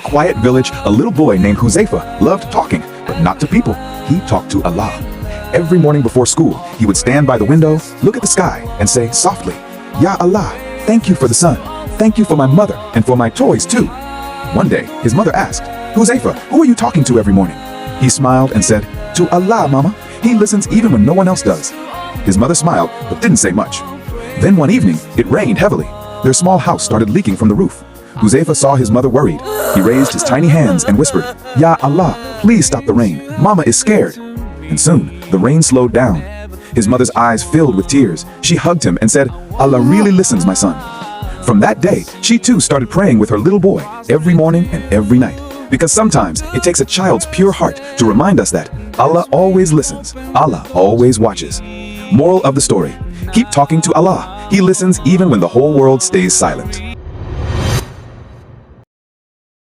quiet village, a little boy named Huzaifa loved talking, but not to people. He talked to Allah. Every morning before school, he would stand by the window, look at the sky, and say softly, "Ya Allah, thank you for the sun. Thank you for my mother and for my toys too." One day, his mother asked, "Huzaifa, who are you talking to every morning?" He smiled and said, "To Allah, Mama. He listens even when no one else does." His mother smiled, but didn't say much. Then one evening, it rained heavily. Their small house started leaking from the roof. Huzaifa saw his mother worried. He raised his tiny hands and whispered, "Ya Allah, please stop the rain. Mama is scared." And soon, the rain slowed down. His mother's eyes filled with tears. She hugged him and said, "Allah really listens, my son." From that day, she too started praying with her little boy every morning and every night. Because sometimes it takes a child's pure heart to remind us that Allah always listens, Allah always watches. Moral of the story: keep talking to Allah. He listens even when the whole world stays silent.